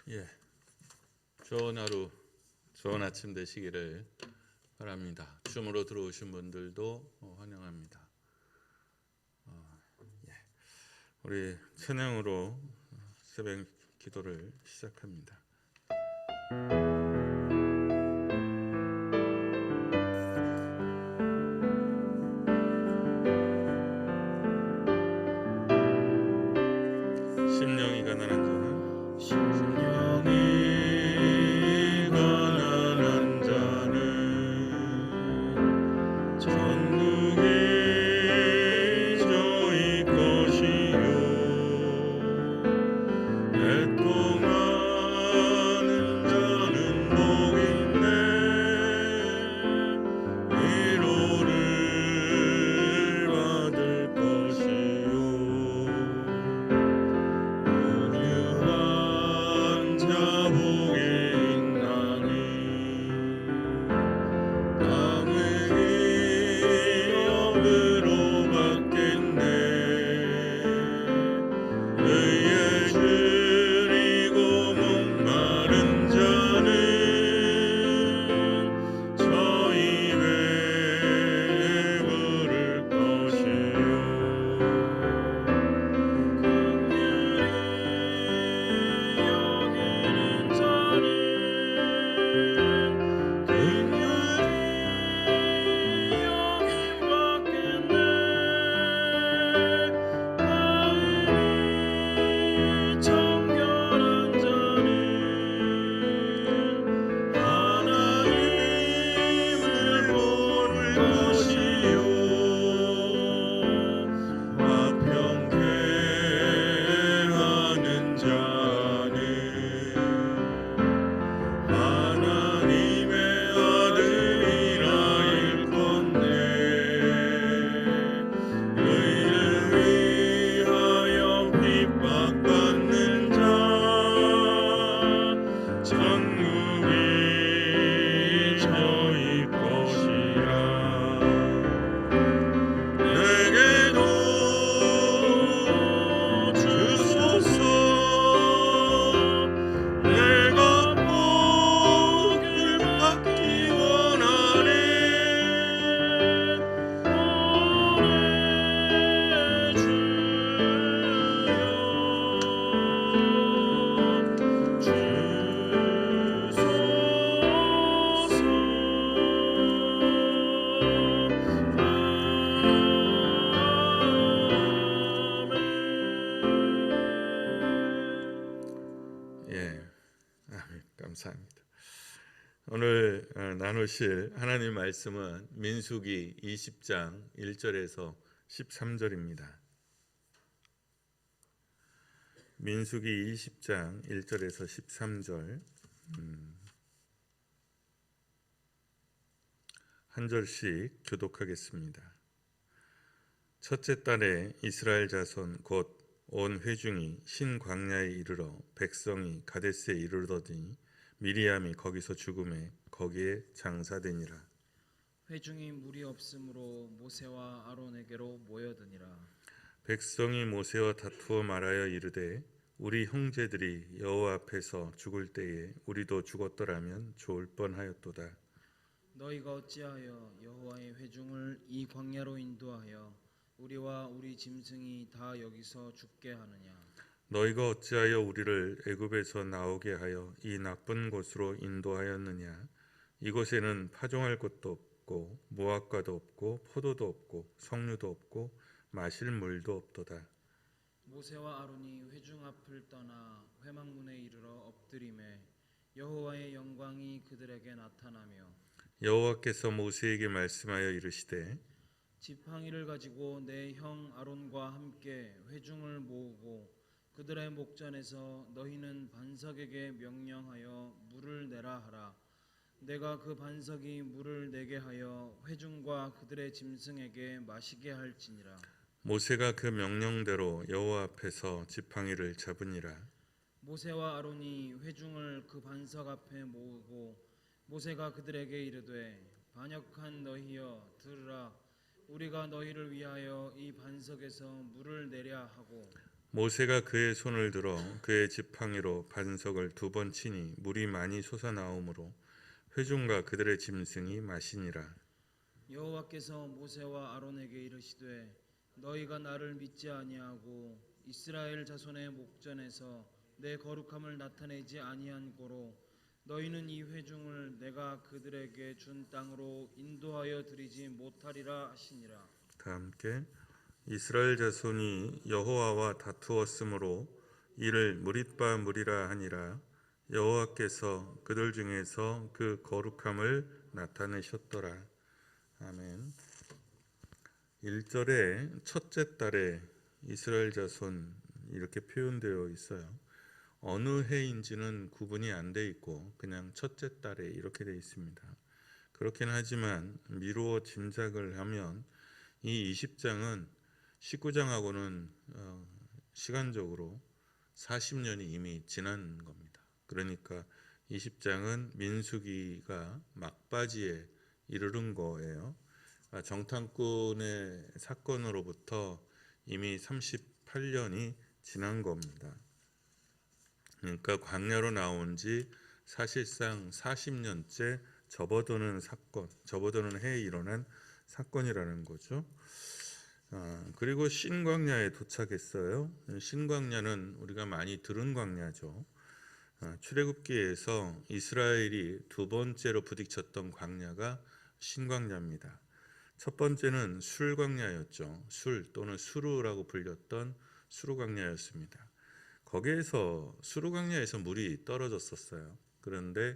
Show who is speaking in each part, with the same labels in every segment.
Speaker 1: 예, 좋은 하루, 좋은 아침 되시기를 바랍니다. 줌으로 들어오신 분들도 환영합니다. 예, 우리 찬양으로 새벽 기도를 시작합니다. 심령이 가난한 자는 천국이 저희 것이요 애통하는 자는 복 있네 위로를 받을 것이요 온유한 자 복이 있나니 땅을 기업으로 받겠네 의에 줄이고 목마른 자는 저희 배부를 것이요 감사합니다. 오늘 나누실 하나님 말씀은 민수기 20장 1절에서 13절입니다. 민수기 20장 1절에서 13절 한 절씩 교독하겠습니다. 첫째 달에 이스라엘 자손 곧 온 회중이 신 광야에 이르러 백성이 가데스에 이르러더니 미리암이 거기서 죽음에 거기에 장사되니라.
Speaker 2: 회중이 물이 없으므로 모세와 아론에게로 모여드니라.
Speaker 1: 백성이 모세와 다투어 말하여 이르되 우리 형제들이 여호와 앞에서 죽을 때에 우리도 죽었더라면 좋을 뻔하였도다.
Speaker 2: 너희가 어찌하여 여호와의 회중을 이 광야로 인도하여 우리와 우리 짐승이 다 여기서 죽게 하느냐.
Speaker 1: 너희가 어찌하여 우리를 애굽에서 나오게 하여 이 나쁜 곳으로 인도하였느냐. 이곳에는 파종할 곳도 없고 무화과도 없고 포도도 없고 석류도 없고 마실 물도 없도다.
Speaker 2: 모세와 아론이 회중 앞을 떠나 회막문에 이르러 엎드리매 여호와의 영광이 그들에게 나타나며
Speaker 1: 여호와께서 모세에게 말씀하여 이르시되
Speaker 2: 지팡이를 가지고 내 형 아론과 함께 회중을 모으고 그들의 목전에서 너희는 반석에게 명령하여 물을 내라 하라. 내가 그 반석이 물을 내게 하여 회중과 그들의 짐승에게 마시게 할지니라.
Speaker 1: 모세가 그 명령대로 여호와 앞에서 지팡이를 잡으니라.
Speaker 2: 모세와 아론이 회중을 그 반석 앞에 모으고 모세가 그들에게 이르되 반역한 너희여 들으라. 우리가 너희를 위하여 이 반석에서 물을 내랴 하고
Speaker 1: 모세가 그의 손을 들어 그의 지팡이로 반석을 2번 치니 물이 많이 솟아나오므로 회중과 그들의 짐승이 마시니라.
Speaker 2: 여호와께서 모세와 아론에게 이르시되 너희가 나를 믿지 아니하고 이스라엘 자손의 목전에서 내 거룩함을 나타내지 아니한 고로 너희는 이 회중을 내가 그들에게 준 땅으로 인도하여 드리지 못하리라 하시니라.
Speaker 1: 다 함께 이스라엘 자손이 여호와와 다투었으므로 이를 무릿바 무리라 하니라. 여호와께서 그들 중에서 그 거룩함을 나타내셨더라. 아멘. 1절에 첫째 달에 이스라엘 자손 이렇게 표현되어 있어요. 어느 해인지는 구분이 안 돼 있고 그냥 첫째 달에 이렇게 돼 있습니다. 그렇긴 하지만 미루어 짐작을 하면 이 20장은 19장하고는 시간적으로 40년이 이미 지난 겁니다. 그러니까 20장은 민수기가 막바지에 이르는 거예요. 정탐꾼의 사건으로부터 이미 38년이 지난 겁니다. 그러니까 광야로 나온 지 사실상 40년째 접어드는 사건, 접어드는 해에 일어난 사건이라는 거죠. 그리고 신광야에 도착했어요. 신광야는 우리가 많이 들은 광야죠. 출애굽기에서 이스라엘이 2번째로 부딪혔던 광야가 신광야입니다. 첫 번째는 술광야였죠. 술 또는 수루라고 불렸던 수루광야였습니다. 거기에서 수루광야에서 물이 떨어졌었어요. 그런데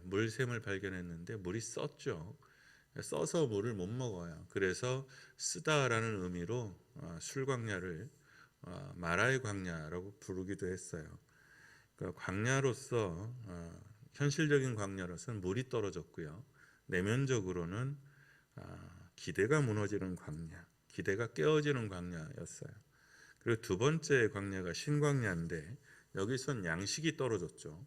Speaker 1: 물샘을 발견했는데 물이 썼죠. 써서 물을 못 먹어요. 그래서 쓰다라는 의미로 술광야를 마라의 광야라고 부르기도 했어요. 그러니까 광야로서 현실적인 광야로서는 물이 떨어졌고요. 내면적으로는 기대가 무너지는 광야, 기대가 깨어지는 광야였어요. 그리고 2번째 광야가 신광야인데 여기선 양식이 떨어졌죠.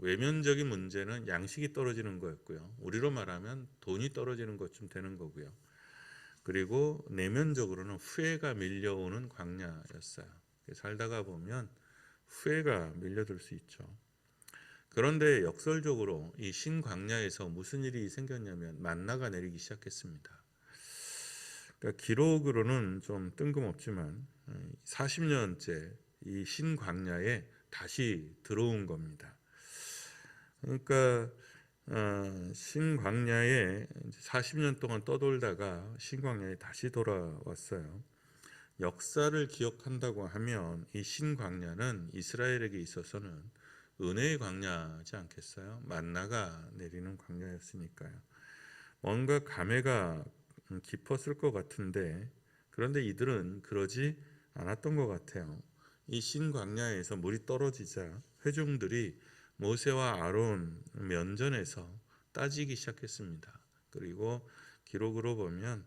Speaker 1: 외면적인 문제는 양식이 떨어지는 거였고요. 우리로 말하면 돈이 떨어지는 것쯤 되는 거고요. 그리고 내면적으로는 후회가 밀려오는 광야였어요. 살다가 보면 후회가 밀려들 수 있죠. 그런데 역설적으로 이 신광야에서 무슨 일이 생겼냐면 만나가 내리기 시작했습니다. 그러니까 기록으로는 좀 뜬금없지만 40년째 이 신광야에 다시 들어온 겁니다. 그러니까 신광야에 40년 동안 떠돌다가 신광야에 다시 돌아왔어요. 역사를 기억한다고 하면 이 신광야는 이스라엘에게 있어서는 은혜의 광야지 않겠어요? 만나가 내리는 광야였으니까요. 뭔가 감회가 깊었을 것 같은데 그런데 이들은 그러지 않았던 것 같아요. 이 신광야에서 물이 떨어지자 회중들이 모세와 아론 면전에서 따지기 시작했습니다. 그리고 기록으로 보면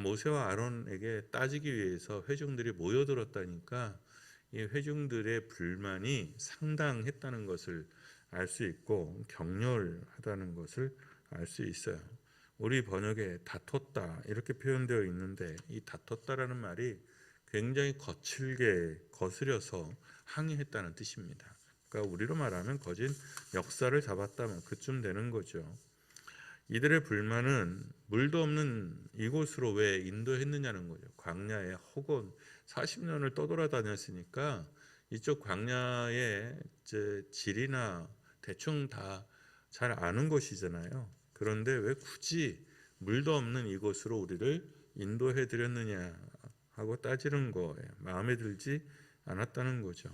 Speaker 1: 모세와 아론에게 따지기 위해서 회중들이 모여들었다니까 이 회중들의 불만이 상당했다는 것을 알 수 있고 격렬하다는 것을 알 수 있어요. 우리 번역에 다퉜다 이렇게 표현되어 있는데 이 다퉜다라는 말이 굉장히 거칠게 거스려서 항의했다는 뜻입니다. 그러니까 우리로 말하면 거진 역사를 잡았다면 그쯤 되는 거죠. 이들의 불만은 물도 없는 이곳으로 왜 인도했느냐는 거죠. 광야에 혹은 40년을 떠돌아다녔으니까 이쪽 광야의 질이나 대충 다 잘 아는 곳이잖아요. 그런데 왜 굳이 물도 없는 이곳으로 우리를 인도해 드렸느냐 하고 따지는 거예요. 마음에 들지 않았다는 거죠.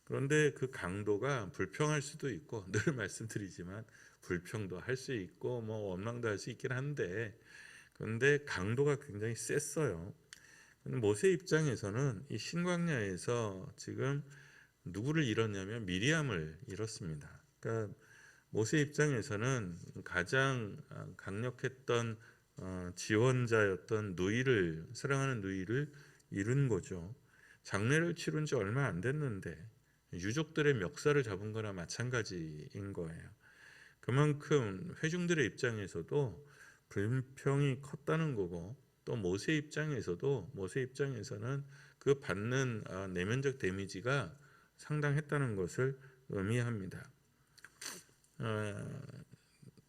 Speaker 1: 그런데 그 강도가 불평할 수도 있고 늘 말씀드리지만 불평도 할 수 있고 원망도 할 수 있긴 한데 그런데 강도가 굉장히 셌어요. 모세 입장에서는 이 신광야에서 지금 누구를 잃었냐면 미리암을 잃었습니다. 그러니까 모세 입장에서는 가장 강력했던 지원자였던 사랑하는 누이를 잃은 거죠. 장례를 치른 지 얼마 안 됐는데 유족들의 멱살을 잡은 거나 마찬가지인 거예요. 그만큼 회중들의 입장에서도 불평이 컸다는 거고 또 모세 입장에서는 그 받는 내면적 데미지가 상당했다는 것을 의미합니다.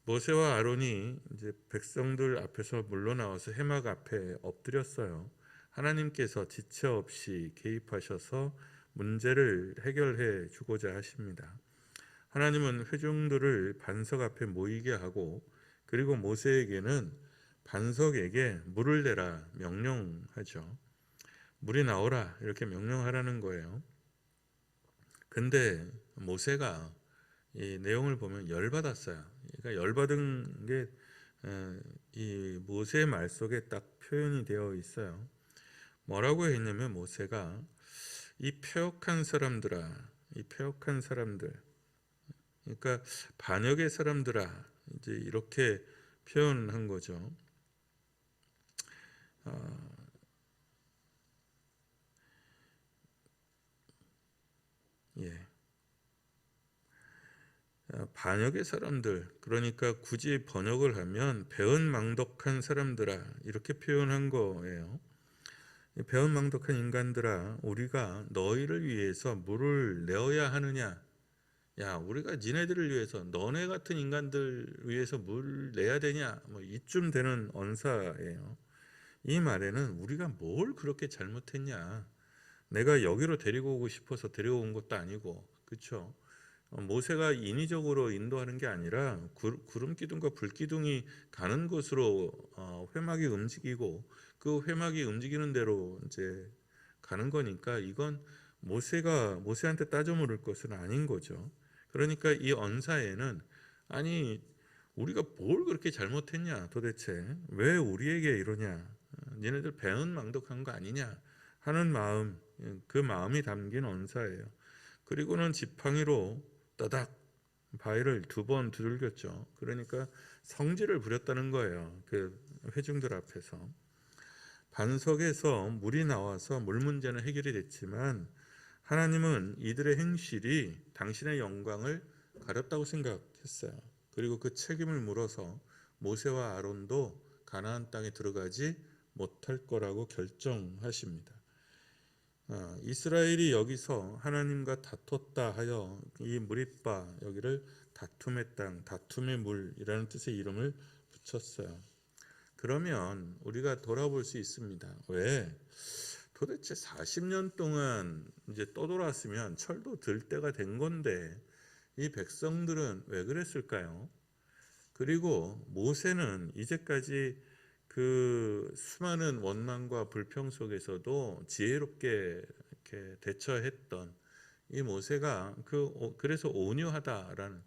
Speaker 1: 모세와 아론이 이제 백성들 앞에서 물러나와서 회막 앞에 엎드렸어요. 하나님께서 지체 없이 개입하셔서 문제를 해결해 주고자 하십니다. 하나님은 회중들을 반석 앞에 모이게 하고 그리고 모세에게는 반석에게 물을 내라 명령하죠. 물이 나오라 이렇게 명령하라는 거예요. 근데 모세가 이 내용을 보면 열받았어요. 그러니까 열받은 게 이 모세의 말 속에 딱 표현이 되어 있어요. 뭐라고 했냐면 모세가 이 패역한 사람들아, 이 패역한 사람들, 그러니까 반역의 사람들아, 이제 이렇게 표현한 거죠. 예. 반역의 사람들, 그러니까 굳이 번역을 하면 배은망덕한 사람들아 이렇게 표현한 거예요. 배은망덕한 인간들아, 우리가 너희를 위해서 물을 내어야 하느냐? 야, 우리가 니네들을 위해서, 너네 같은 인간들 위해서 물을 내야 되냐? 뭐 이쯤 되는 언사예요. 이 말에는 우리가 뭘 그렇게 잘못했냐? 내가 여기로 데리고 오고 싶어서 데려온 것도 아니고, 그렇죠? 모세가 인위적으로 인도하는 게 아니라 구름 기둥과 불 기둥이 가는 곳으로 회막이 움직이고 그 회막이 움직이는 대로 이제 가는 거니까 이건 모세한테 따져 물을 것은 아닌 거죠. 그러니까 이 언사에는 아니 우리가 뭘 그렇게 잘못했냐 도대체 왜 우리에게 이러냐 니네들 배은망덕한 거 아니냐 하는 마음 그 마음이 담긴 언사예요. 그리고는 지팡이로 따닥 바위를 2번 두들겼죠. 그러니까 성질을 부렸다는 거예요. 그 회중들 앞에서. 반석에서 물이 나와서 물 문제는 해결이 됐지만 하나님은 이들의 행실이 당신의 영광을 가렸다고 생각했어요. 그리고 그 책임을 물어서 모세와 아론도 가나안 땅에 들어가지 못할 거라고 결정하십니다. 이스라엘이 여기서 하나님과 다퉜다 하여 이 무리바 여기를 다툼의 땅, 다툼의 물이라는 뜻의 이름을 붙였어요. 그러면 우리가 돌아볼 수 있습니다. 왜? 도대체 40년 동안 이제 떠돌았으면 철도 들 때가 된 건데 이 백성들은 왜 그랬을까요? 그리고 모세는 이제까지 그 수많은 원망과 불평 속에서도 지혜롭게 이렇게 대처했던 이 모세가 그래서 온유하다라는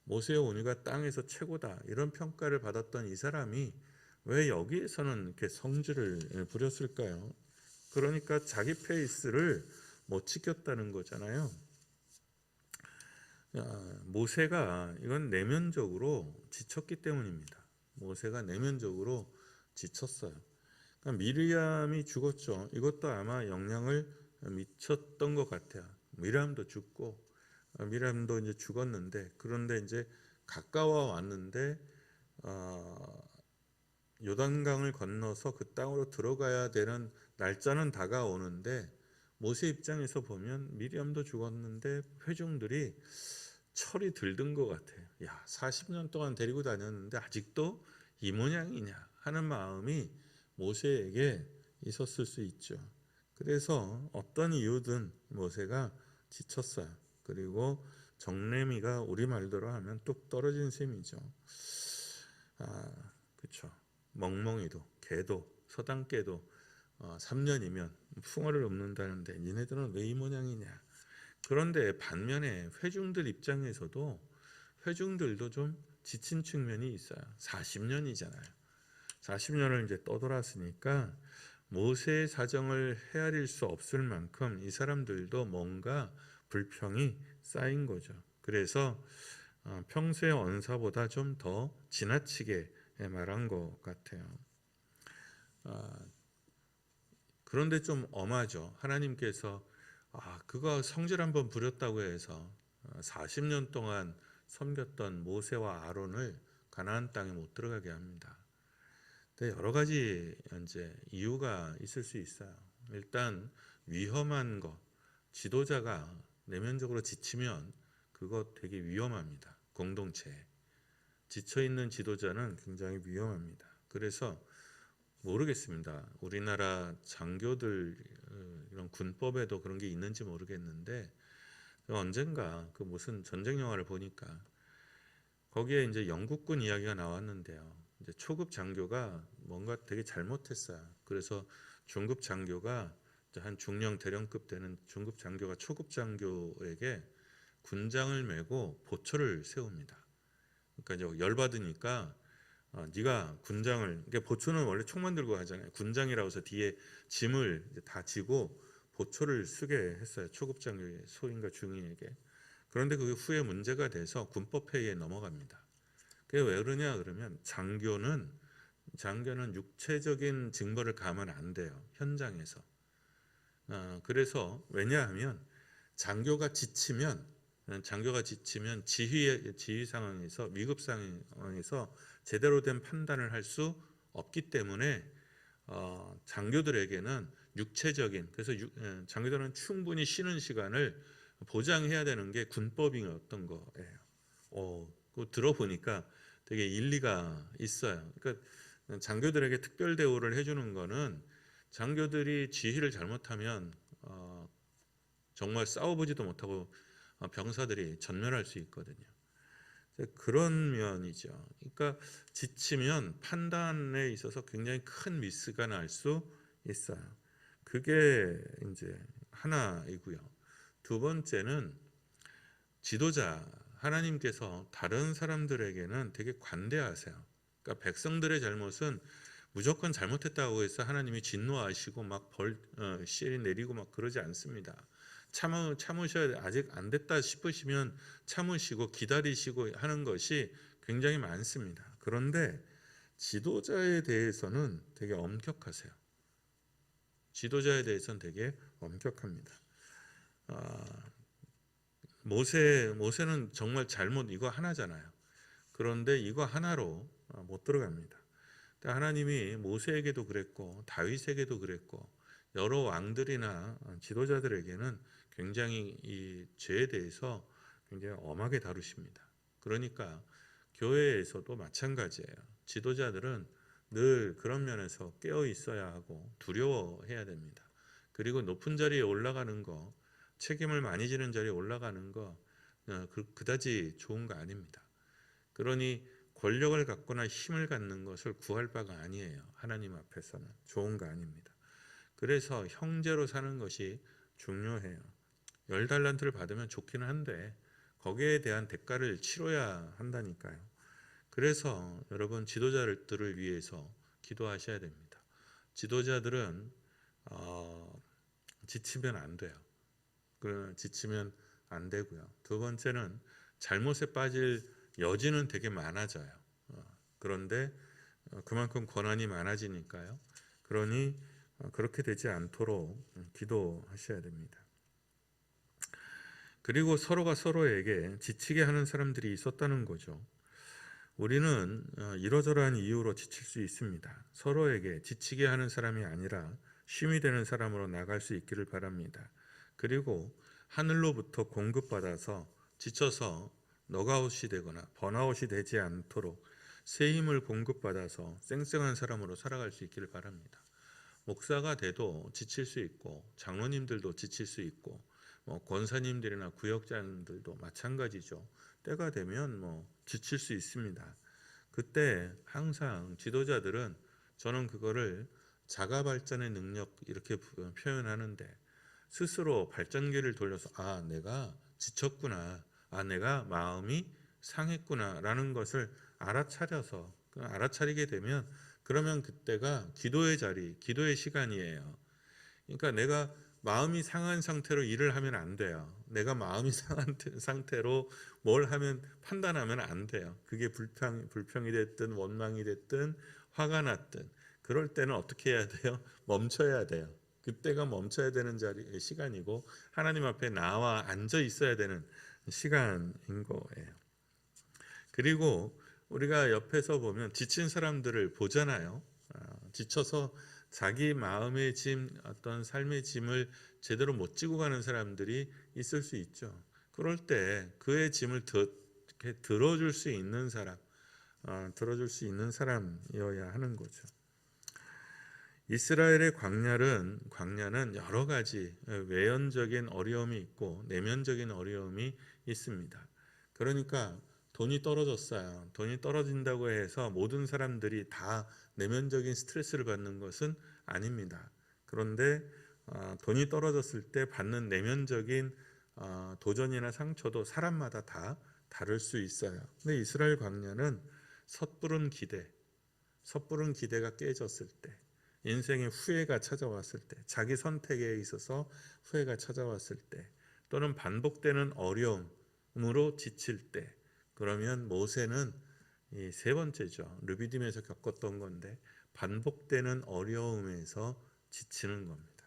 Speaker 1: 모세의 온유가 땅에서 최고다 이런 평가를 받았던 이 사람이 왜 여기에서는 이렇게 성질을 부렸을까요? 그러니까 자기 페이스를 못 지켰다는 거잖아요. 모세가 이건 내면적으로 지쳤기 때문입니다. 모세가 내면적으로 지쳤어요. 그러니까 미리암이 죽었죠. 이것도 아마 영향을 미쳤던 것 같아요. 미리암도 죽고 미리암도 이제 죽었는데 그런데 이제 가까워 왔는데 요단강을 건너서 그 땅으로 들어가야 되는 날짜는 다가오는데 모세 입장에서 보면 미리암도 죽었는데 회중들이 철이 들든 것 같아요. 야, 40년 동안 데리고 다녔는데 아직도 이 모양이냐 하는 마음이 모세에게 있었을 수 있죠. 그래서 어떤 이유든 모세가 지쳤어요. 그리고 정내미가 우리 말대로 하면 뚝 떨어진 셈이죠. 그렇죠. 멍멍이도 개도 서당개도 3년이면 풍어를 읊는다는데 니네들은 왜 이 모양이냐. 그런데 반면에 회중들 입장에서도 회중들도 좀 지친 측면이 있어요. 40년이잖아요. 40년을 이제 떠돌았으니까 모세의 사정을 헤아릴 수 없을 만큼 이 사람들도 뭔가 불평이 쌓인 거죠. 그래서 평소의 언사보다 좀 더 지나치게 말한 것 같아요. 그런데 좀 엄하죠. 하나님께서 그거 성질 한번 부렸다고 해서 40년 동안 섬겼던 모세와 아론을 가나안 땅에 못 들어가게 합니다. 근데 여러 가지 이제 이유가 있을 수 있어요. 일단 위험한 거, 지도자가 내면적으로 지치면 그거 되게 위험합니다. 공동체에. 지쳐 있는 지도자는 굉장히 위험합니다. 그래서 모르겠습니다. 우리나라 장교들 이런 군법에도 그런 게 있는지 모르겠는데 언젠가 그 무슨 전쟁 영화를 보니까 거기에 이제 영국군 이야기가 나왔는데요. 이제 초급 장교가 뭔가 되게 잘못했어요. 그래서 중급 장교가 이제 한 중령 대령급 되는 중급 장교가 초급 장교에게 군장을 메고 보초를 세웁니다. 그러니까 이제 열받으니까 네가 군장을, 그러니까 보초는 원래 총만 들고 하잖아요. 군장이라고 해서 뒤에 짐을 다 지고 보초를 쓰게 했어요. 초급 장교의 소인과 중위에게. 그런데 그게 후에 문제가 돼서 군법회의에 넘어갑니다. 그게 왜 그러냐 그러면 장교는 육체적인 징벌을 가하면 안 돼요. 현장에서. 그래서 왜냐하면 장교가 지치면 지휘 상황에서 위급 상황에서 제대로 된 판단을 할 수 없기 때문에 장교들에게는 육체적인 장교들은 충분히 쉬는 시간을 보장해야 되는 게 군법이었던 거예요. 그거 들어보니까 되게 일리가 있어요. 그러니까 장교들에게 특별 대우를 해주는 거는 장교들이 지휘를 잘못하면 정말 싸워보지도 못하고 병사들이 전멸할 수 있거든요. 그런 면이죠. 그러니까 지치면 판단에 있어서 굉장히 큰 미스가 날 수 있어요. 그게 이제 하나이고요. 두 번째는 지도자, 하나님께서 다른 사람들에게는 되게 관대하세요. 그러니까 백성들의 잘못은 무조건 잘못했다고 해서 하나님이 진노하시고 막 씨 내리고 막 그러지 않습니다. 참으셔야 돼. 아직 안 됐다 싶으시면 참으시고 기다리시고 하는 것이 굉장히 많습니다. 그런데 지도자에 대해서는 되게 엄격하세요. 지도자에 대해서는 되게 엄격합니다. 모세는 정말 잘못 이거 하나잖아요. 그런데 이거 하나로 못 들어갑니다. 하나님이 모세에게도 그랬고 다윗에게도 그랬고 여러 왕들이나 지도자들에게는 굉장히 이 죄에 대해서 굉장히 엄하게 다루십니다. 그러니까 교회에서도 마찬가지예요. 지도자들은 늘 그런 면에서 깨어 있어야 하고 두려워해야 됩니다. 그리고 높은 자리에 올라가는 거, 책임을 많이 지는 자리에 올라가는 거 그다지 좋은 거 아닙니다. 그러니 권력을 갖거나 힘을 갖는 것을 구할 바가 아니에요. 하나님 앞에서는 좋은 거 아닙니다. 그래서 형제로 사는 것이 중요해요. 10달란트를 받으면 좋기는 한데 거기에 대한 대가를 치러야 한다니까요. 그래서 여러분 지도자들을 위해서 기도하셔야 됩니다. 지도자들은 지치면 안 돼요. 지치면 안 되고요. 두 번째는 잘못에 빠질 여지는 되게 많아져요. 그런데 그만큼 권한이 많아지니까요. 그러니 그렇게 되지 않도록 기도하셔야 됩니다. 그리고 서로가 서로에게 지치게 하는 사람들이 있었다는 거죠. 우리는 이러저러한 이유로 지칠 수 있습니다. 서로에게 지치게 하는 사람이 아니라 쉼이 되는 사람으로 나갈 수 있기를 바랍니다. 그리고 하늘로부터 공급받아서 지쳐서 넉아웃이 되거나 번아웃이 되지 않도록 새 힘을 공급받아서 쌩쌩한 사람으로 살아갈 수 있기를 바랍니다. 목사가 돼도 지칠 수 있고 장로님들도 지칠 수 있고 권사님들이나 구역장들도 마찬가지죠. 때가 되면 지칠 수 있습니다. 그때 항상 지도자들은 저는 그거를 자가 발전의 능력 이렇게 표현하는데 스스로 발전기를 돌려서 내가 지쳤구나, 내가 마음이 상했구나 라는 것을 알아차리게 되면 그러면 그때가 기도의 자리, 기도의 시간이에요. 그러니까 내가 마음이 상한 상태로 일을 하면 안 돼요. 내가 마음이 상한 상태로 뭘 하면 판단하면 안 돼요. 그게 불평이 됐든 원망이 됐든 화가 났든 그럴 때는 어떻게 해야 돼요? 멈춰야 돼요. 그때가 멈춰야 되는 시간이고 하나님 앞에 나와 앉아 있어야 되는 시간인 거예요. 그리고 우리가 옆에서 보면 지친 사람들을 보잖아요. 지쳐서 자기 마음의 짐, 어떤 삶의 짐을 제대로 못 지고 가는 사람들이 있을 수 있죠. 그럴 때 그의 짐을 이렇게 들어줄 수 있는 사람, 들어줄 수 있는 사람이어야 하는 거죠. 이스라엘의 광야는 여러 가지 외연적인 어려움이 있고 내면적인 어려움이 있습니다. 그러니까 돈이 떨어졌어요. 돈이 떨어진다고 해서 모든 사람들이 다 내면적인 스트레스를 받는 것은 아닙니다. 그런데 돈이 떨어졌을 때 받는 내면적인 도전이나 상처도 사람마다 다 다를 수 있어요. 근데 이스라엘 광야는 섣부른 기대가 깨졌을 때, 인생의 후회가 찾아왔을 때, 자기 선택에 있어서 후회가 찾아왔을 때, 또는 반복되는 어려움으로 지칠 때, 그러면 모세는 이 세 번째죠. 르비딤에서 겪었던 건데 반복되는 어려움에서 지치는 겁니다.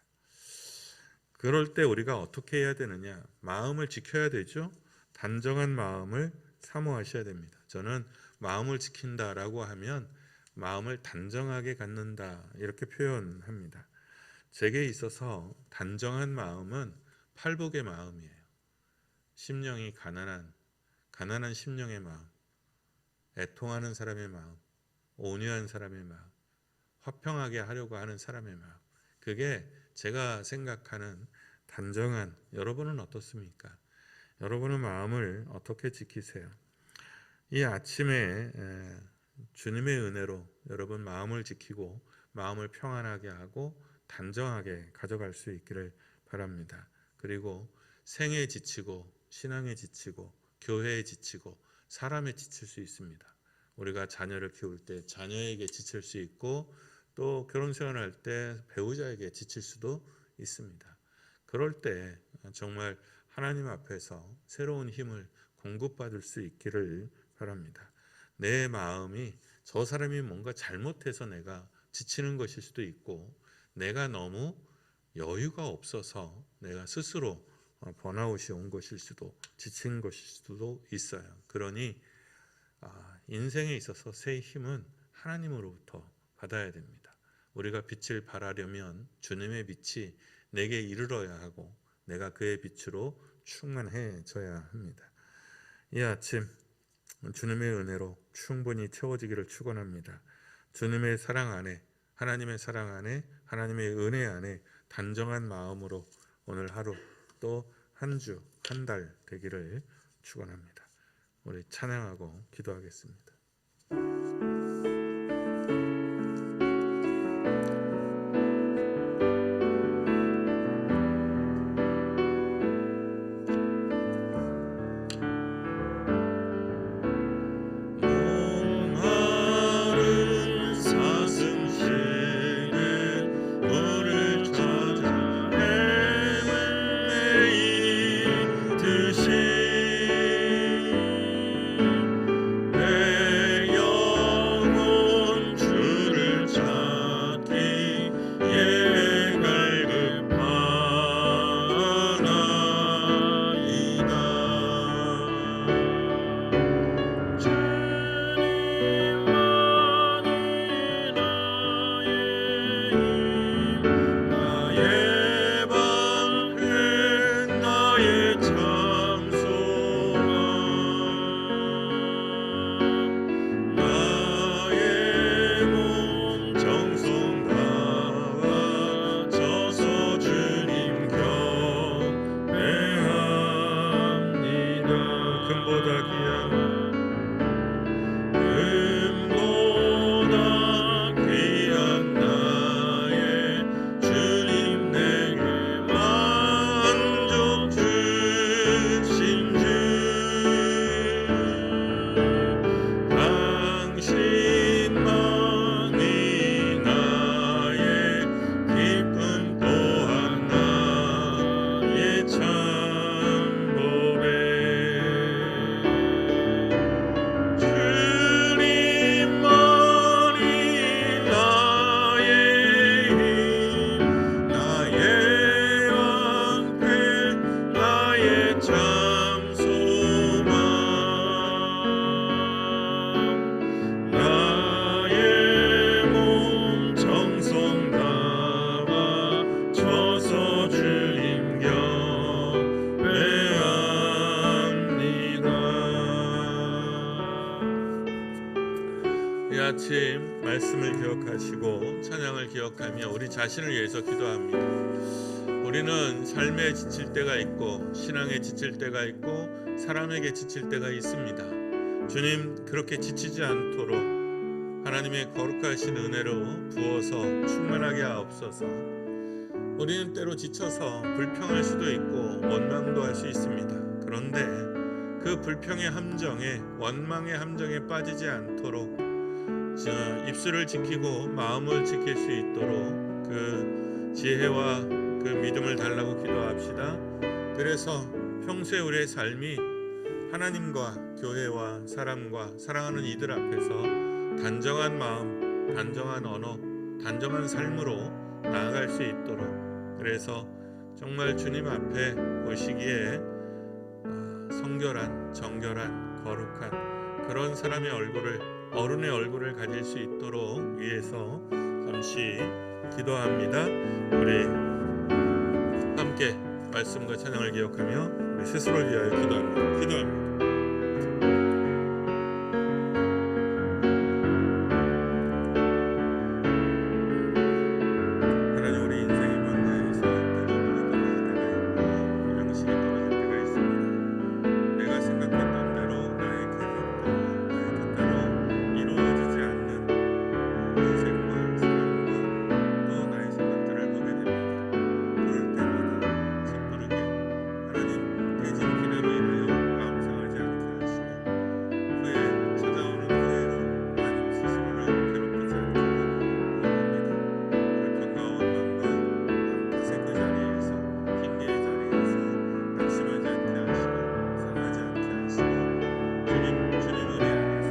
Speaker 1: 그럴 때 우리가 어떻게 해야 되느냐? 마음을 지켜야 되죠. 단정한 마음을 사모하셔야 됩니다. 저는 마음을 지킨다라고 하면 마음을 단정하게 갖는다 이렇게 표현합니다. 제게 있어서 단정한 마음은 팔복의 마음이에요. 심령이 가난한 심령의 마음, 애통하는 사람의 마음, 온유한 사람의 마음, 화평하게 하려고 하는 사람의 마음, 그게 제가 생각하는 단정한, 여러분은 어떻습니까? 여러분의 마음을 어떻게 지키세요? 이 아침에 주님의 은혜로 여러분 마음을 지키고 마음을 평안하게 하고 단정하게 가져갈 수 있기를 바랍니다. 그리고 생에 지치고 신앙에 지치고 교회에 지치고 사람에 지칠 수 있습니다. 우리가 자녀를 키울 때 자녀에게 지칠 수 있고 또 결혼 생활할 때 배우자에게 지칠 수도 있습니다. 그럴 때 정말 하나님 앞에서 새로운 힘을 공급받을 수 있기를 바랍니다. 내 마음이 저 사람이 뭔가 잘못해서 내가 지치는 것일 수도 있고 내가 너무 여유가 없어서 내가 스스로 번아웃이 온 것일 수도 지친 것일 수도 있어요. 그러니 인생에 있어서 새 힘은 하나님으로부터 받아야 됩니다. 우리가 빛을 발하려면 주님의 빛이 내게 이르러야 하고 내가 그의 빛으로 충만해져야 합니다. 이 아침 주님의 은혜로 충분히 채워지기를 축원합니다. 주님의 사랑 안에, 하나님의 사랑 안에, 하나님의 은혜 안에 단정한 마음으로 오늘 하루 또 한 주, 한 달 되기를 축원합니다. 우리 찬양하고 기도하겠습니다.
Speaker 3: 내
Speaker 1: 기억하시고 찬양을 기억하며 우리 자신을 위해서 기도합니다. 우리는 삶에 지칠 때가 있고 신앙에 지칠 때가 있고 사람에게 지칠 때가 있습니다. 주님, 그렇게 지치지 않도록 하나님의 거룩하신 은혜로 부어서 충만하게 하옵소서. 우리는 때로 지쳐서 불평할 수도 있고 원망도 할 수 있습니다. 그런데 그 불평의 함정에, 원망의 함정에 빠지지 않도록 입술을 지키고 마음을 지킬 수 있도록 그 지혜와 그 믿음을 달라고 기도합시다. 그래서 평소에 우리의 삶이 하나님과 교회와 사람과 사랑하는 이들 앞에서 단정한 마음, 단정한 언어, 단정한 삶으로 나아갈 수 있도록, 그래서 정말 주님 앞에 오시기에 성결한, 정결한, 거룩한 그런 사람의 얼굴을, 어른의 얼굴을 가질 수 있도록 위해서 잠시 기도합니다. 우리 함께 말씀과 찬양을 기억하며 우리 스스로를 위하여 기도합니다. 하나님, 우리 인생의 방향에서 때로 떨어질 때가 있고 양식이 떨어질 때가 있습니다. 내가 생각했던 대로, 나의 계획대로, 나의 뜻대로 이루어지지 않는 인생과 사람과 또 나의 생각들을 보게 됩니다. 그럴 때마다 짓부르게 하나님 대진 기대로 인하여 마음 상하지 않게 하시고 후에 찾아오는 후회로 하나님 스스로를 괴롭히지 않게 원합니다. 불평과 원망과 탓의 그 자리에서, 핑계의 자리에서 낙심하지 않게 하시고 상하지 않게 하시고 주님 은혜 안에서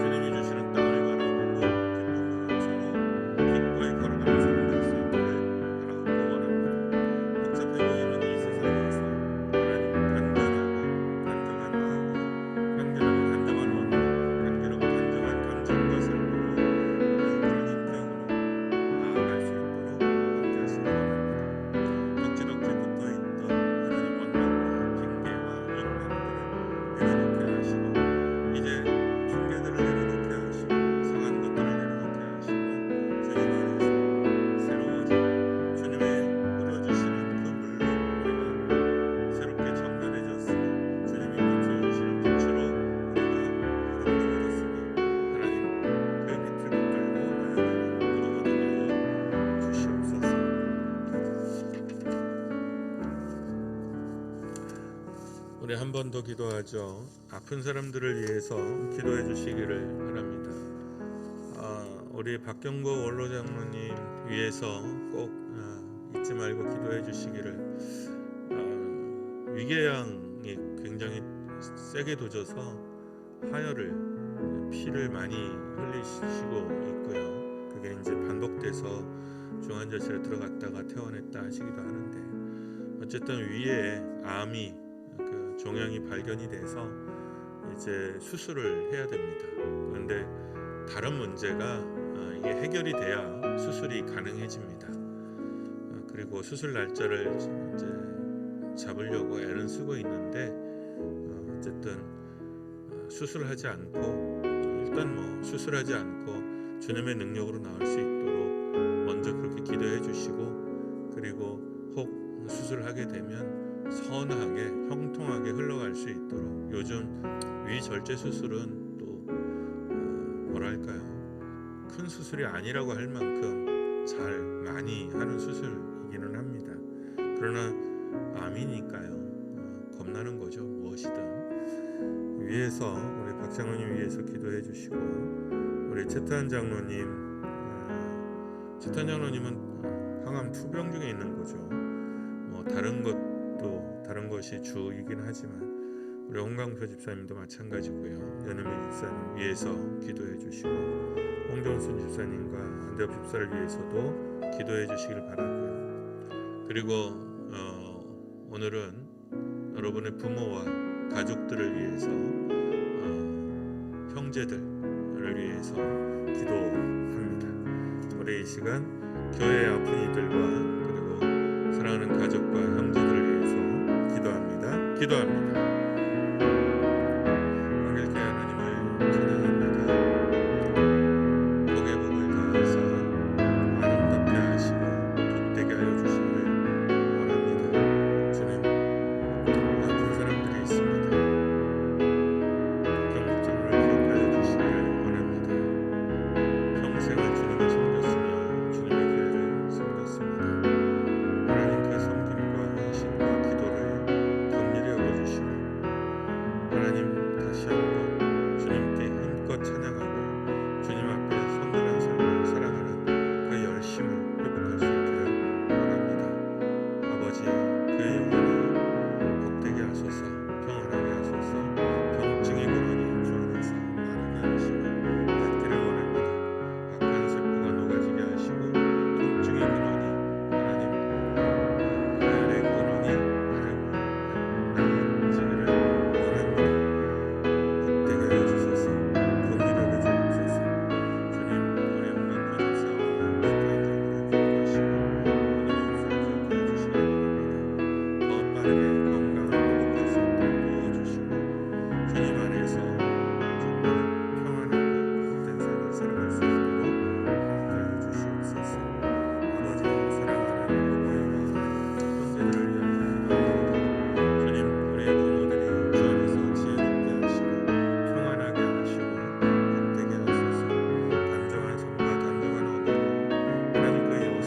Speaker 1: 주님이 주시는 땅을 바라보고 기쁨과 감사로 기꺼이 걸어가는 사람 될 수 있기를 바라고 원합니다. 복잡해 보이는 이 세상에서 하나님 간결하고 단정한 마음으로, 간결하고 단정한 언어로, 간결하고 단정한 감정과 삶으로 그런 인격으로 나아갈 수 있도록 함께 하시기 원합니다. 덕지덕지 붙어있던 하나님 원망과 핑계와 욕망들을 내려놓게 하시고 이제 핑계들을 내려놓게 하시고 상한 것들을 내려놓게 하시고 주님 안에서 새로워진 주님의 묻어주시는 그 물로 우리가 새롭게 정결해졌으니, 주님이 비춰주시는 빛으로 우리가 아름다워졌으니 하나님 그 빛을 붙들고 나아가는 우리 모두 되어 주시옵소서. 우리 한 번 더 기도하죠. 아픈 사람들을 위해서 기도해 주시기를 바랍니다. 우리 박경고 원로장로님 위해서 꼭 잊지 말고 기도해 주시기를. 위궤양이 굉장히 세게 도져서 하혈을, 피를 많이 흘리시고 있고요. 그게 이제 반복돼서 중환자실에 들어갔다가 퇴원했다 하시기도 하는데, 어쨌든 위에 암이, 그 종양이 발견이 돼서 이제 수술을 해야 됩니다. 그런데 다른 문제가 이게 해결이 돼야 수술이 가능해집니다. 그리고 수술 날짜를 이제 잡으려고 애는 쓰고 있는데 어쨌든 수술하지 않고, 일단 수술하지 않고 주님의 능력으로 나올 수 있도록 먼저 그렇게 기도해 주시고, 그리고 혹 수술하게 되면 선하게, 형통하게 흘러갈 수 있도록. 요즘 위절제 수술은 또 뭐랄까요, 큰 수술이 아니라고 할 만큼 잘 많이 하는 수술이기는 합니다. 그러나 암이니까요, 겁나는 거죠. 무엇이든. 위에서 우리 박 장로님 위해서 기도해 주시고, 우리 채탄 장로님, 채탄 장로님은 항암 투병 중에 있는 거죠. 다른 것이 주이긴 하지만 우리 홍강표 집사님도 마찬가지고요. 연은미 집사님 위해서 기도해 주시고, 홍정순 집사님과 안대엽 집사를 위해서도 기도해 주시길 바라고요. 그리고 오늘은 여러분의 부모와 가족들을 위해서, 형제들을 위해서 기도합니다. 우리 이 시간 교회의 아픈 이들과 그리고 사랑하는 가족과 형제들을 위해서 기도합니다. 안길께 하나님을 찬양합니다. 복의 복을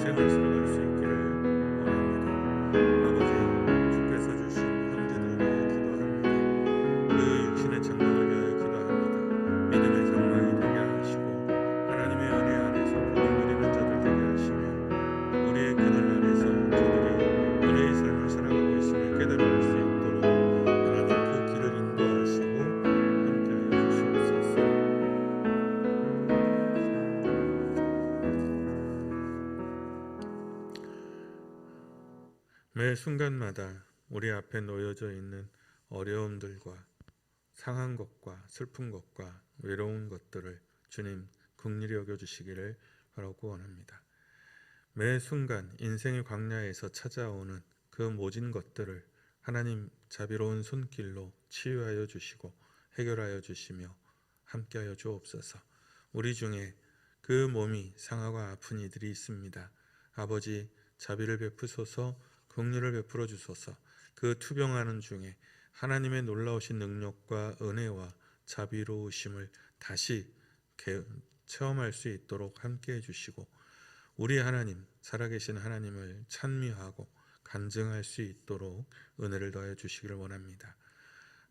Speaker 1: 생을 살아갈 수 있기를 원합니다. 아버지, 주께서 주신 형제들을 위하여 기도합니다. 그 육신의 장막을 위하여 기도합니다. 믿음의 장막이 되게 하시고 하나님의 은혜 안에서 복을 누리는 자들 되게 하시며 우리의 그늘 아래서 저들이 은혜의 삶을 살아가고 있음을 깨달을 수 있도록 하나님 그 길을 인도하시고 함께하여 주시옵소서. 매 순간마다 우리 앞에 놓여져 있는 어려움들과 상한 것과 슬픈 것과 외로운 것들을 주님 긍휼히 여겨주시기를 바라고 원합니다. 매 순간 인생의 광야에서 찾아오는 그 모진 것들을 하나님 자비로운 손길로 치유하여 주시고 해결하여 주시며 함께하여 주옵소서. 우리 중에 그 몸이 상하고 아픈 이들이 있습니다. 아버지, 자비를 베푸소서, 긍휼을 베풀어 주소서. 그 투병하는 중에 하나님의 놀라우신 능력과 은혜와 자비로우심을 다시 체험할 수 있도록 함께해 주시고 우리 하나님, 살아계신 하나님을 찬미하고 간증할 수 있도록 은혜를 더해 주시기를 원합니다.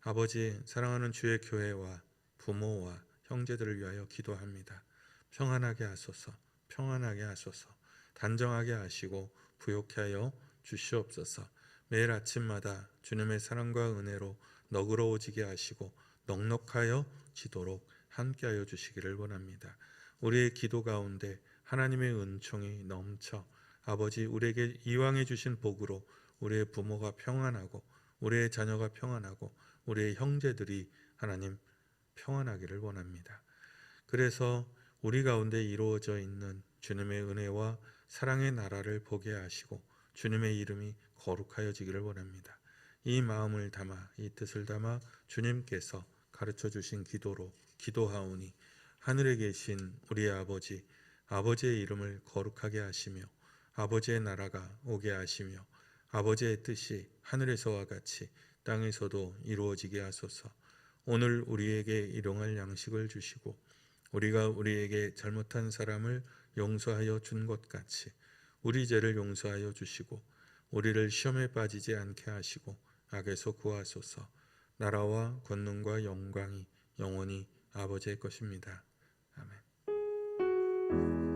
Speaker 1: 아버지, 사랑하는 주의 교회와 부모와 형제들을 위하여 기도합니다. 평안하게 하소서, 평안하게 하소서, 단정하게 하시고 부욕케 하여 주시옵소서. 매일 아침마다 주님의 사랑과 은혜로 너그러워지게 하시고 넉넉하여 지도록 함께하여 주시기를 원합니다. 우리의 기도 가운데 하나님의 은총이 넘쳐 아버지 우리에게 이왕해 주신 복으로 우리의 부모가 평안하고 우리의 자녀가 평안하고 우리의 형제들이 하나님 평안하기를 원합니다. 그래서 우리 가운데 이루어져 있는 주님의 은혜와 사랑의 나라를 보게 하시고 주님의 이름이 거룩하여지기를 원합니다. 이 마음을 담아 이 뜻을 담아 주님께서 가르쳐 주신 기도로 기도하오니 하늘에 계신 우리의 아버지, 아버지의 이름을 거룩하게 하시며 아버지의 나라가 오게 하시며 아버지의 뜻이 하늘에서와 같이 땅에서도 이루어지게 하소서. 오늘 우리에게 일용할 양식을 주시고 우리가 우리에게 잘못한 사람을 용서하여 준 것 같이 우리 죄를 용서하여 주시고 우리를 시험에 빠지지 않게 하시고 악에서 구하소서. 나라와 권능과 영광이 영원히 아버지의 것입니다. 아멘.